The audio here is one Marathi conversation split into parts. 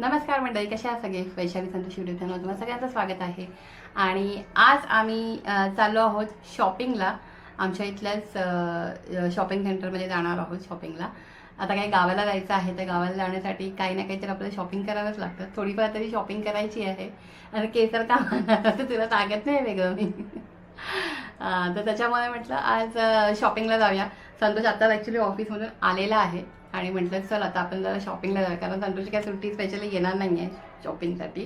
नमस्कार मंडळी, कशा आहात सगळे? वैशाली संतोष यूट्यूब चॅनल तुम्हाला सगळ्यांचं स्वागत आहे. आणि आज आम्ही चाललो आहोत शॉपिंगला. आमच्या इथल्याच शॉपिंग सेंटरमध्ये जाणार आहोत शॉपिंगला. आता काही गावाला जायचं आहे, तर गावाला जाण्यासाठी काही ना काहीतरी आपल्याला शॉपिंग करावंच लागतं. थोडीफार तरी शॉपिंग करायची आहे. आणि केसर का तर तुला सांगत नाही वेगळं मी. तर त्याच्यामुळे म्हटलं आज शॉपिंगला जाऊया. संतोष आता ॲक्च्युली ऑफिसमधून आलेला आहे आणि म्हटलं चल आता आपण जरा शॉपिंगला जाऊया, कारण संतोषची काय सुट्टी स्पेशली येणार नाही आहे शॉपिंगसाठी.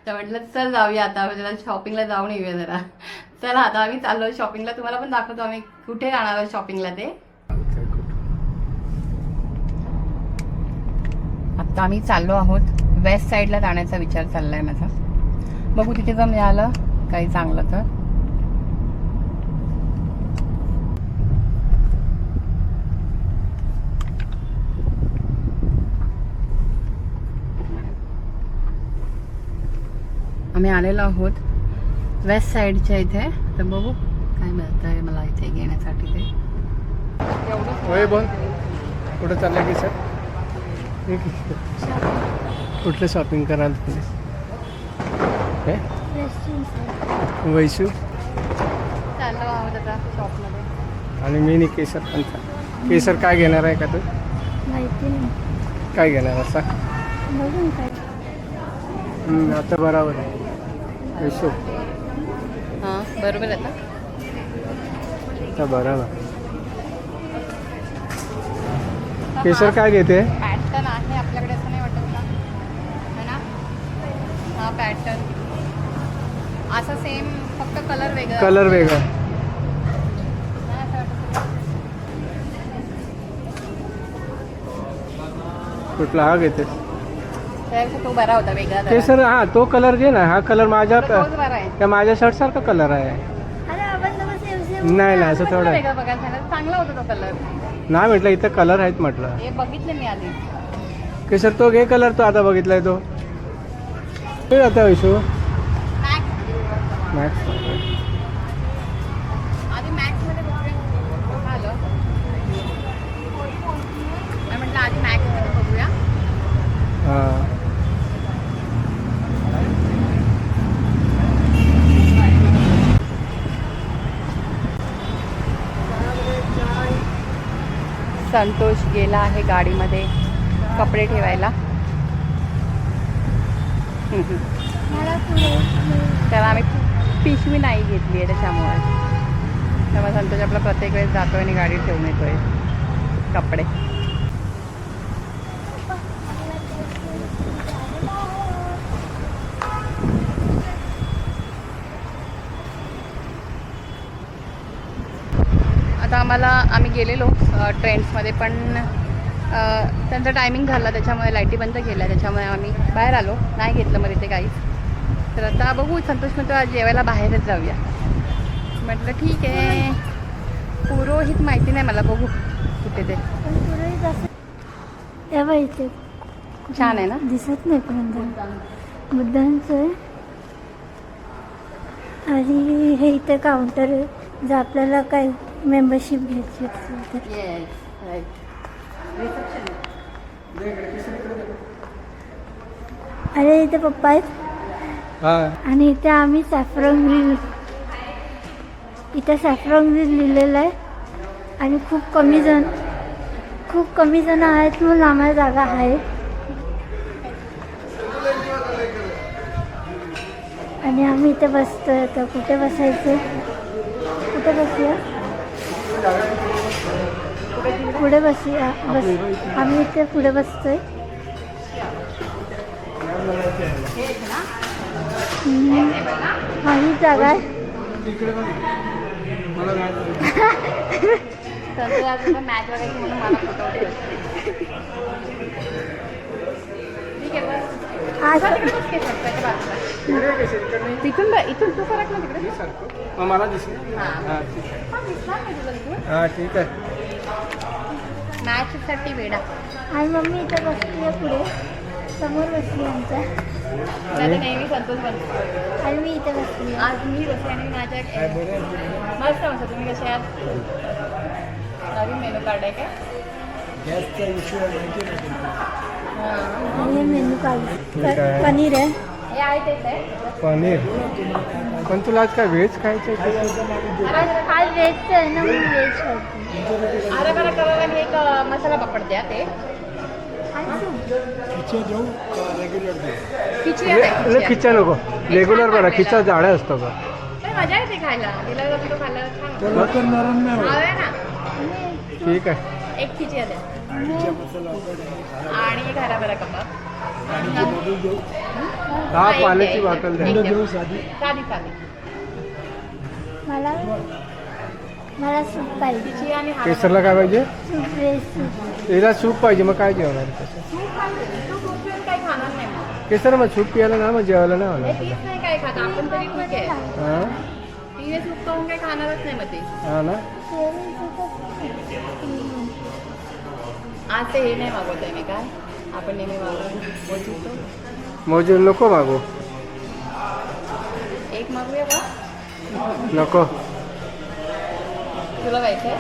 तर म्हटलं चल जाऊया आता, जरा शॉपिंगला जाऊन येऊया जरा. चला आता आम्ही चाललो शॉपिंगला. तुम्हाला पण दाखवतो आम्ही कुठे जाणार आहोत शॉपिंगला ते. आता आम्ही चाललो आहोत वेस्ट साईडला जाण्याचा विचार चाललाय माझा. बघू तिथे जर मिळालं काही चांगलं तर. आम्ही आलेलो आहोत वेस्ट साईडच्या इथे. तर बघू काय मिळतं आहे मला इथे घेण्यासाठी. होय बोल, कुठं चाललं की सर? कुठलं शॉपिंग कराल तुम्ही? वैशू चाललो आहोत आता शॉपमध्ये. आणि मी नी केसर पण. केसर काय घेणार आहे का तू? माहिती नाही. काय घेणार असा? बघून काय आता बरोबर आहे वैशू. हां बरोबर आहे ना. आता बरोबर. केसर काय घेते? पॅटर्न आहे आपल्याकडे असं नाही वाटत का? है ना? हा पॅटर्न असा सेम, फक्त कलर वेगळा. कलर वेगळा. नाही असं वाटत. कुठला हा घेते? त्यापेक्षा तो बरा होता वेगळा जरा. केसर हा तो कलर घे ना. हा कलर माझ्या तोच बरा आहे. त्या माझ्या शर्ट सारखा कलर आहे. अरे आपण तर सेम सेम. नाही नाही असं थोडं वेगळा बघायला सांगितलं. चांगला होता तो कलर. नाही म्हटलं, इथं कलर आहेत म्हटलं. हे बघितले मी आधी. केसर तो घे कलर, तो आता बघितलाय तो. कुठे जाता वैशू? मॅक्स. आधी मॅक्समध्ये बघूया. आलं मी म्हटलं आधी मॅक्समध्ये बघूया. हां संतोष गेला आहे गाडीमध्ये कपडे ठेवायला. मला पुढे त्याला आम्ही पिशवी नाही घेतली आहे त्यामुळे संतोष आपला प्रत्येक वेळेस जातोय आणि गाडी ठेवून येतोय कपडे. आता आम्ही गेलेलो ट्रेंड्समध्ये, पण त्यांचा टायमिंग झाला त्याच्यामुळे लाईटी बंद केल्या, त्याच्यामुळे आम्ही बाहेर आलो. नाही घेतलं मग तिथे काहीच. तर आता बघू. संतोष म्हणतो आज जेवायला बाहेरच जाऊया. म्हटलं ठीक आहे. पुरोहित माहिती नाही मला, बघू कुठे ते. पुढे या बाईचे छान आहे ना. दिसत नाही पण बुद्धांचं आहे. आणि हे इथे काउंटर आहे, जर आपल्याला काय मेंबरशिप घ्यायची असेल तर. अरे इथे पप्पा आहेत. आणि इथे आम्ही सॅफ्रॉन ग्रिल, इथे सॅफ्रॉन ग्रिल लिहिलेलं आहे. आणि खूप कमी जण आहेत म्हणून आम्हाला जागा आहे. आणि आम्ही इथे बसतोय. तर कुठे बसायचं? कुठे बसूया? पुढे बसूया. आम्ही इथे पुढे बसतोय. ही जागा आहे. मॅच बघायची म्हणून मला फोटो ठीक आहे. इथून तू फरक ना तिकडे मला दिसले. हां ठीक आहे. मॅचसाठी वेडा. आणि मम्मी इथे बसली आहे पुढे, समोर बसली आमच्या. नेहमी संतोष बनतो. आणि मी इथे बसली. आज मी बसली आणि माझ्या मस्त मस्त. तुम्ही कसे आहात? नवीन मेनू कार्ड आहे काय? गॅसचा इश्यू आहे माहिती नाही. आणि मेनू काढू. ठीक आहे. पनीर आहे. हे आहे तेच आहे. पनीर. पण तुला आज काय व्हेज खायचं आहे? आज व्हेजचं आहे ना, म्हणून व्हेज खायचं. हरा भरा कबाब आणि एक मसाला पापड द्या ते. खिचडी आहे, खिचडी. खिचा नको, रेग्युलर बरा. खिचा जाडा असतो का? पण मजा येते खायला. दिला तो खायला छान आहे ना. ठीक आहे. एक खिचडी द्या आणि एक हरा भरा कबाब. हा, पाण्याची बॉटल द्या. साधी साधी. मला सूप पाहिजे. खिचडी आणि हरा केसरला काय पाहिजे? Soup, veg soup. तिला सूप पाहिजे. मग काय जेवणार कसं? तू दूध पिऊन काही खाणार नाही मग. केसर मग सूप पियाला ना, मग जेवायला नाही हे होणार. पीस नाही काय खात आपण तरी ठीक आहे. हा तिने सूप खाऊन काही खाणारच नाही मग ते. हा ना. आज ते हे नाही मागवत आहे मी काय आपण नेहमी मागवतो. मोजून नको मागू. एक मागूया का? नको. तुला पाहिजे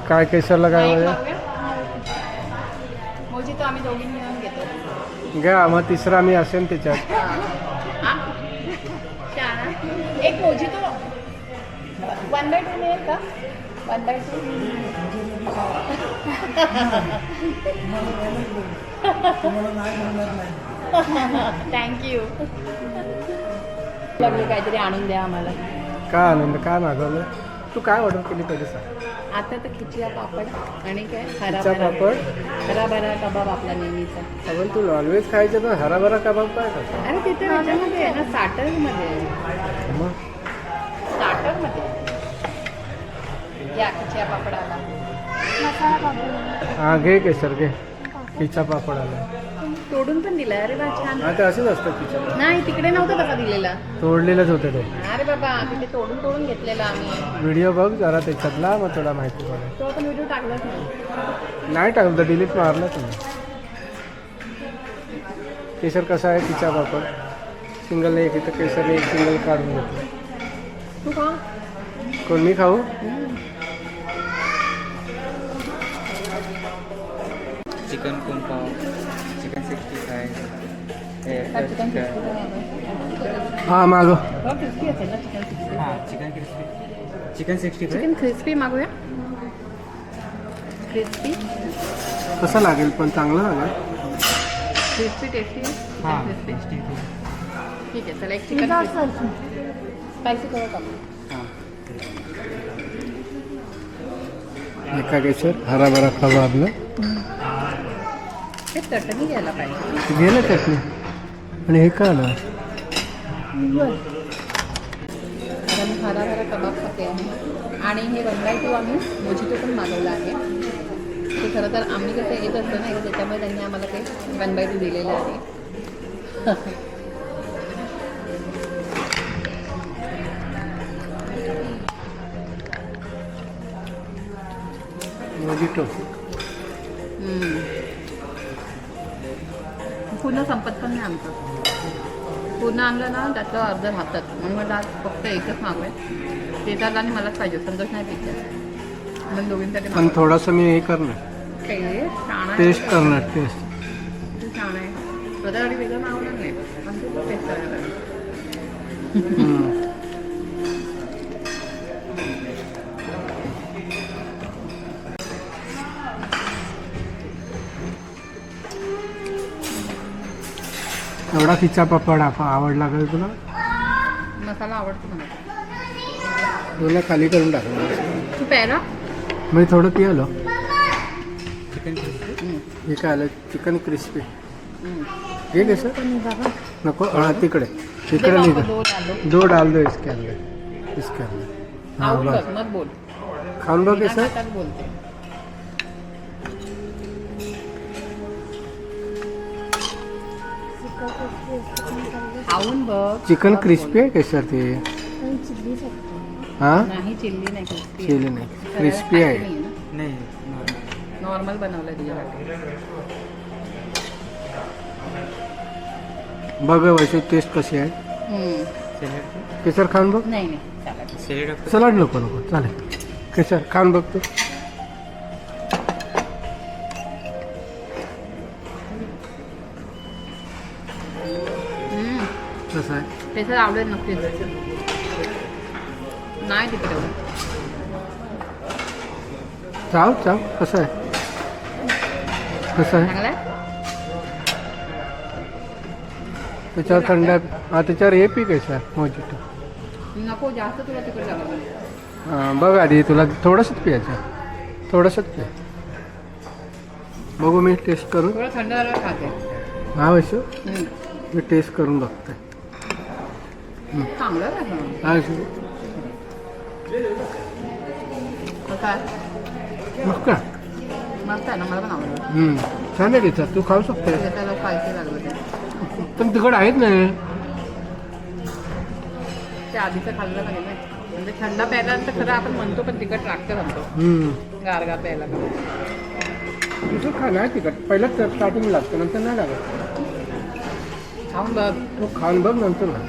काय केसरला काय एक पाहिजे? मागूया. मोजी तो आम्ही दोघी मिळून घेतो. घ्या, मग तिसरा मी असेल त्याच्यात. हा? छान. एक मोजी तो 1/2 मिळेल का? 1/2. थँक्यू. लागले काहीतरी आणून द्या आम्हाला. काय आनंद, काय मागवलं? तू काय ऑर्डर केली पहिले सांग. आता तर खिचया पापड आणि काय खिचा पापड. हरा भरा कबाब आपला नेहमीचा. पण तू नॉनव्हेज खायचं तर हराभरा कबाब काय करतो? अरे तिथे ह्याच्यामध्ये आहे ना स्टार्टरमध्ये आहे. मग स्टार्टरमध्ये या खिचया पापड आला. मसाला पापड. हा, घे केसर घे. खिचा पापड आला. तोडून पण दिलाय. अरे वा छान. हा, ते असेच असतं खिचा. नाही तिकडे नव्हतं तसा दिलेला. तोडलेलंच होतं ते. अरे बाबा तिथे तोडून घेतलेला आम्ही. व्हिडिओ बघ जरा त्याच्यातला, मग तुला माहिती पडेल. तो आपण व्हिडिओ टाकलाच नाही. नाही टाकलं तर डिलीट मारलं तुम्ही. केसर कसा आहे खिचा पापड? सिंगल नाही, इथं केसरने एक सिंगल काढून घेतलं. तू खा. कोण मी खाऊ? चिकन कुंपाव, चिकन 65, चिकन हा मागव. क्रिस्पी असेल ना चिकन 60. हां chicken crispy, chicken 65. Chicken crispy मागूया. क्रिस्पी कसं लागेल पण चांगलं लागेल. Crispy tasty. हां क्रिस्पी टेस्टी. ठीक आहे. चला एक चिकन स्पायसी करू का? एका केसर हराभरा खावा आपलं. हे चटणी घ्यायला पाहिजे. घे ना चटणी. आणि हे काय आलं? आता मी हरा भरा कबाब खाते आहे आणि हे 1/2 आम्ही मोजितो पण मागवलं आहे. ते खरं तर आम्ही कसं येत असतो ना, त्याच्यामुळे त्यांनी आम्हाला ते 1/2 दिलेलं आहे. मोजिटो. पूर्ण संपत पण नाही आमचं. पूर्ण आणलं ना त्यातलं अर्ध राहतात. म्हणून मला आज फक्त एकच मागूया. शेजारला आणि मलाच पाहिजे. संतोष नाही पिक्चर म्हणून दोघींसाठी पण थोडंसं मी हे करणार, छान आहे. टेस्ट करणार. टेस्ट ते छान आहे. स्वतःसाठी वेगळं मागवणार नाही पण ते टेस्ट करायला. एवढा खिचा पापड आवडला का तुला? मसाला आवडतो मला. तुला खाली करून टाकलं. तू प्यायला मी थोडं पियालो. Chicken crispy. हे काय आलं? Chicken crispy. हे कसं नको. हाँ तिकडे तिकडे नहीं दो डाल दो इसके अंदर हाँ आवड बस मत बोल. खाऊन बघ कैसा हातात बोलते. खाऊन बघ. चिकन क्रिस्पी आहे कैसा ते? चिल्ली हाँ नाही चिल्ली नाही क्रिस्पी. चिली नाही क्रिस्पी आहे. नाही नॉर्मल बनवलंय तुझ्यासाठी. बघ वैसे टेस्ट कशी आहे. सॅलड. केसर खाऊन बघ. नाही नाही चालेल. सॅलड सलाड नको नको चालेल. केसर खाऊन बघ तू. कसं आहे? त्याचं आवडेल नक्कीच. नाही तिकडे एवढं. चाव चाव कसं आहे? कसं आहे? चांगलं आहे? त्याच्यावर थंड त्याच्यावर हे पी कसं मोजिटो. नको जास्त तुला तिकडे जावं. हां बघ आधी तुला थोडंसंच पियायचं. थोडंसंच पिया. बघू मी टेस्ट करून. थोडं थंड झाल्यावर खाते. हा वैशू मी टेस्ट करून बघते. चांगलं आहे ना. हा वैशू कसं आहे? मग का मस्त आहे ना, मला पण आवडलं. छान आहे तिथं, तू खाऊ शकते. त्याला स्पायसी लागलं ते. पण तिकड आहेत ना. ते आधीचं खाल्लं पाहिजे म्हणजे थंड प्यायला तर खरं आपण म्हणतो पण तिखट लागतं म्हणतो. गारगार प्यायला का तुझं खा नाही तिकट पहिलं स्टार्टिंग लागतं नंतर नाही लागत. खाऊन बघ. तू खाऊन बघ नंतर ना.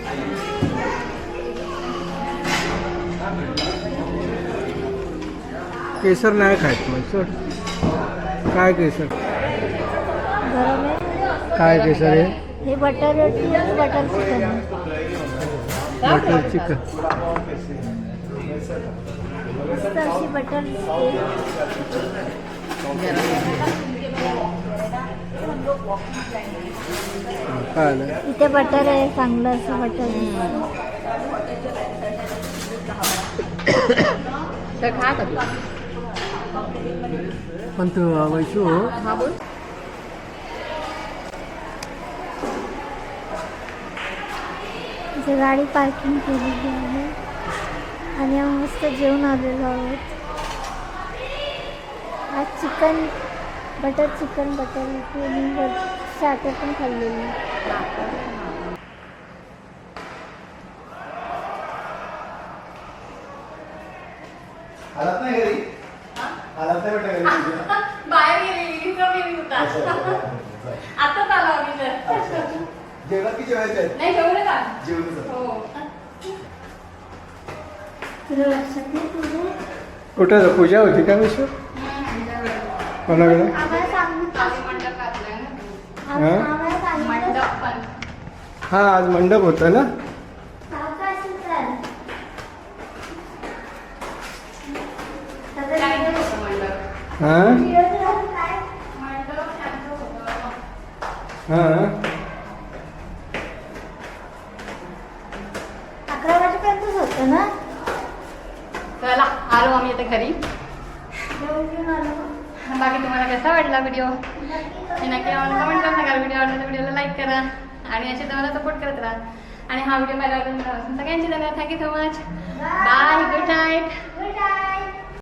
केसर नाही खायचं मग सोड. काय केसर? गरम आहे. काय केसर आहे? हे बटर रोटी आणि बटर चिकन आहे. Butter chicken. मस्त अशी बटर काय आलं? इथे बटर आहे चांगलं असं बटर. तर खा का तू? पण तू वैशू हा बोल. इथे गाडी पार्किंग केलेली आहे आणि आम्ही मस्त जेवून आलेलो आहोत. आज चिकन बटर चिकन बटर रोटी आणि स्टार्टर पण खाल्लेली. आलात नाही घरी? आलात नाही बेटा घरी? बाहेर गेली आताच आलो आम्ही तर. जेवणात की जेवायचं आहे? नाही जेवलं का? जेवण हो. तुला लक्षात नाही तुझं? कुठं पूजा होती का विश्व? कोणाकडे? आम्हाला सांगितलं. आम्ही मंडप घातलंय ना. आम्हाला सांगितलं. मंडप पण. हा आज मंडप होता ना. सावकाश चाल. काय होतं मंडप? हा काय मंडप शांत होतं. हा 11 वाजेपर्यंतच होतं ना. चला आलो आम्ही आता घरी. जेवून घेऊन आलो. बाकी तुम्हाला कसा वाटला व्हिडिओ हे नक्की आम्हाला कमेंट करून नका. व्हिडिओ आवडला तर व्हिडिओला लाईक करा आणि असे तुम्हाला सपोर्ट करत राहा. आणि हा व्हिडिओ पाहिल्याबद्दल सगळ्यांची धन्यवाद. Thank you so much. Bye. Good night.